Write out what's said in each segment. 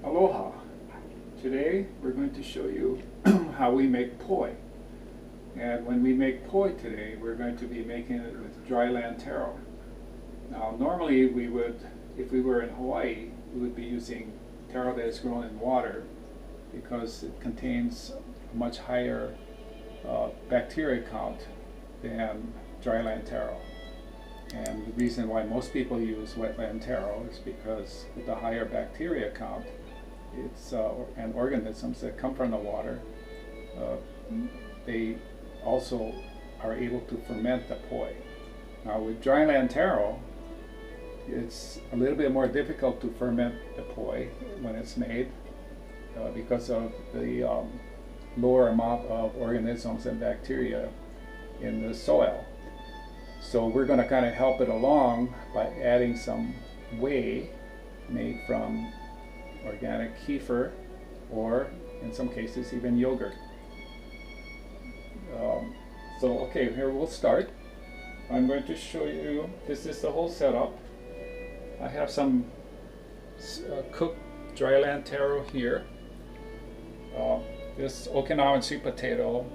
Aloha! Today we're going to show you how we make poi. And when we make poi today, we're going to be making it with dryland taro. Now normally we would, if we were in Hawaii, we would be using taro that is grown in water because it contains a much higher bacteria count than dryland taro. And the reason why most people use wetland taro is because with the higher bacteria count, it's and organisms that come from the water, they also are able to ferment the poi. Now with dryland taro, it's a little bit more difficult to ferment the poi when it's made because of the lower amount of organisms and bacteria in the soil. So we're going to kind of help it along by adding some whey made from organic kefir, or in some cases even yogurt. Okay, here we'll start. I'm going to show you, this is the whole setup. I have some cooked dryland taro here. This Okinawan sweet potato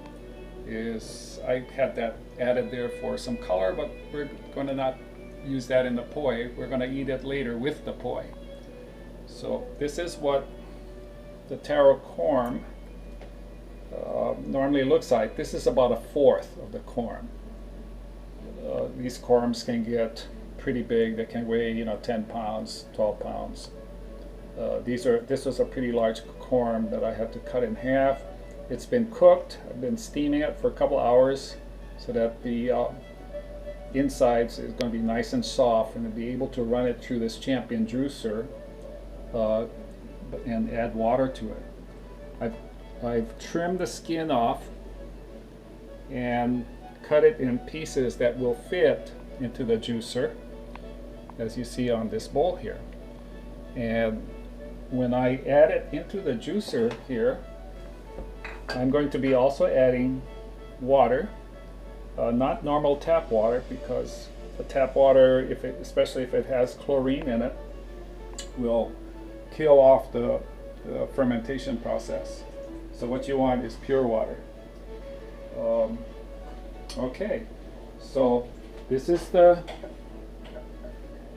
is, I had that added there for some color, but we're going to not use that in the poi. We're going to eat it later with the poi. So this is what the taro corm normally looks like. This is about 1/4 of the corm. These corms can get pretty big. They can weigh 10 pounds, 12 pounds. This was a pretty large corm that I had to cut in half. It's been cooked. I've been steaming it for a couple hours so that the insides is going to be nice and soft, and to be able to run it through this champion juicer and add water to it. I've trimmed the skin off and cut it in pieces that will fit into the juicer, as you see on this bowl here. And when I add it into the juicer here, I'm going to be also adding water, not normal tap water, because the tap water, especially if it has chlorine in it, will kill off the fermentation process. So what you want is pure water. Okay, so this is the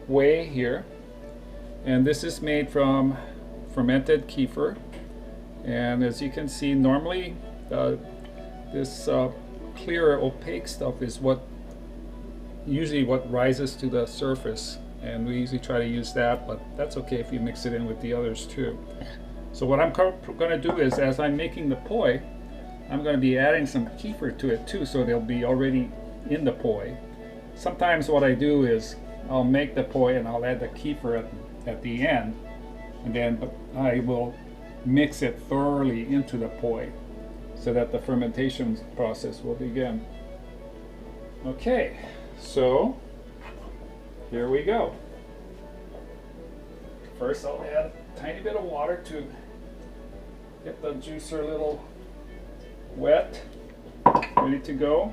whey here, and this is made from fermented kefir. And as you can see, normally this clear opaque stuff is usually what rises to the surface, and we usually try to use that, but that's okay if you mix it in with the others too. So what I'm going to do is, as I'm making the poi, I'm going to be adding some kefir to it too, so they'll be already in the poi. Sometimes what I do is I'll make the poi and I'll add the kefir at the end, and then I will mix it thoroughly into the poi so that the fermentation process will begin. Okay, so here we go. First I'll add a tiny bit of water to get the juicer a little wet, ready to go.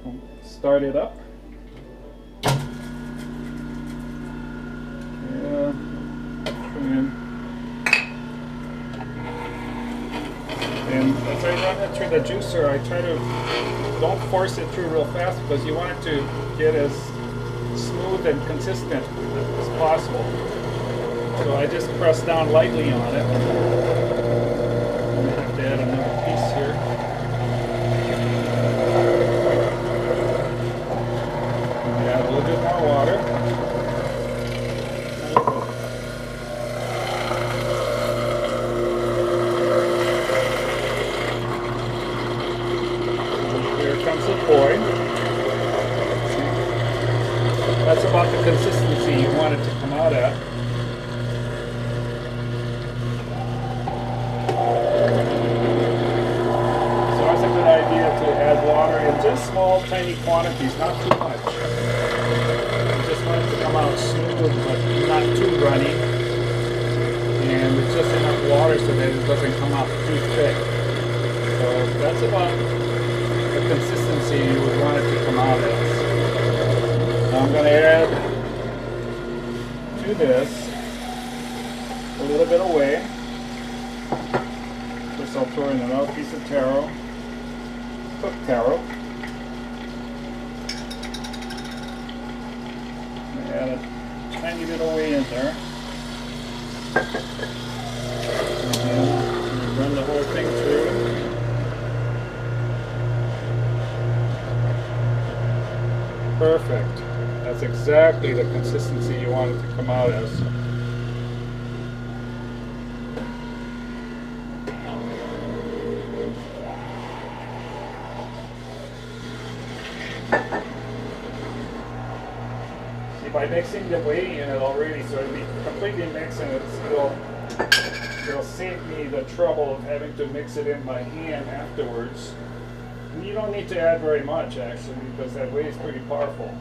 I'll start it up. And as I run it through the juicer, I try to don't force it through real fast, because you want it to get as smooth and consistent as possible. So I just press down lightly on it. I'm going to have to add another piece here. And add a little bit more water. Poi. That's about the consistency you want it to come out at. So it's a good idea to add water in just small, tiny quantities, not too much. You just want it to come out smooth, but not too runny. And it's just enough water so that it doesn't come out too thick. So that's about the consistency you would want it to come out as. Now I'm going to add to this a little bit away. First I'll throw in another piece of taro, cooked taro. Add a tiny bit of whey in there. And run the whole thing through. Perfect. That's exactly the consistency you want it to come out as. By mixing the whey in it already, so it'll be completely mixed, and it'll save me the trouble of having to mix it in by hand afterwards. And you don't need to add very much actually, because that whey is pretty powerful.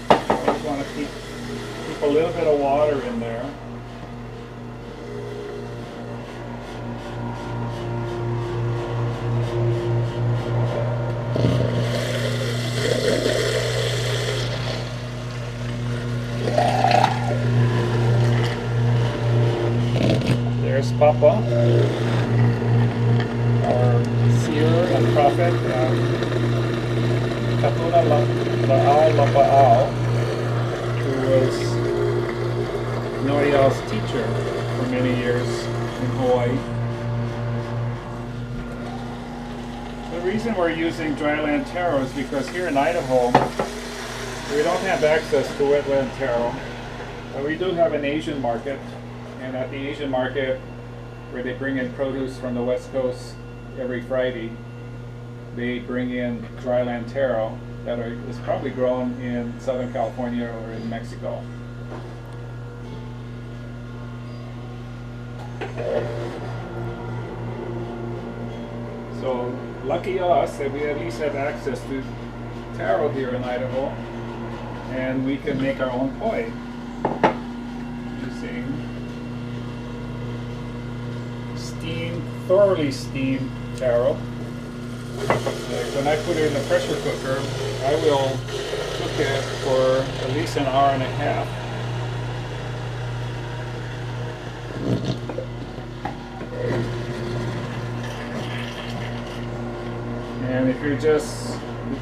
I just want to keep a little bit of water in there. There's Papa, our seer and prophet, Kapuna La'au, who was Noya's teacher for many years in Hawaii. The reason we're using dryland taro is because here in Idaho, we don't have access to wetland taro. We do have an Asian market, and at the Asian market, where they bring in produce from the West Coast every Friday, they bring in dryland taro that is probably grown in Southern California or in Mexico. So lucky us that we at least have access to taro here in Idaho, and we can make our own poi using thoroughly steamed taro. When I put it in the pressure cooker, I will cook it for at least an hour and a half. And if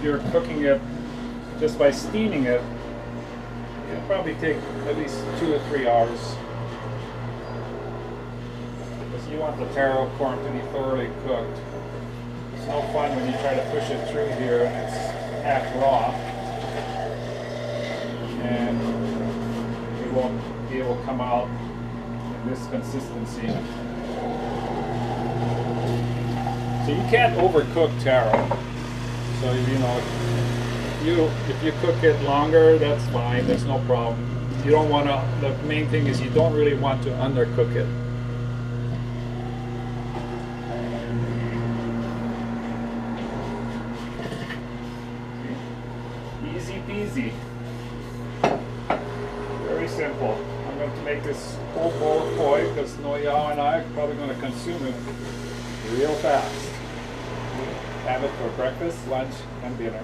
you're cooking it just by steaming it, it'll probably take at least 2 or 3 hours. You want the taro corn to be thoroughly cooked. It's no fun when you try to push it through here and it's half raw, and it won't be able to come out in this consistency. So you can't overcook taro. So if you cook it longer, that's fine. There's no problem. You don't want to. The main thing is you don't really want to undercook it. Easy peasy. Very simple. I'm going to make this whole bowl of poi because Noya and I are probably going to consume it real fast. Have it for breakfast, lunch, and dinner.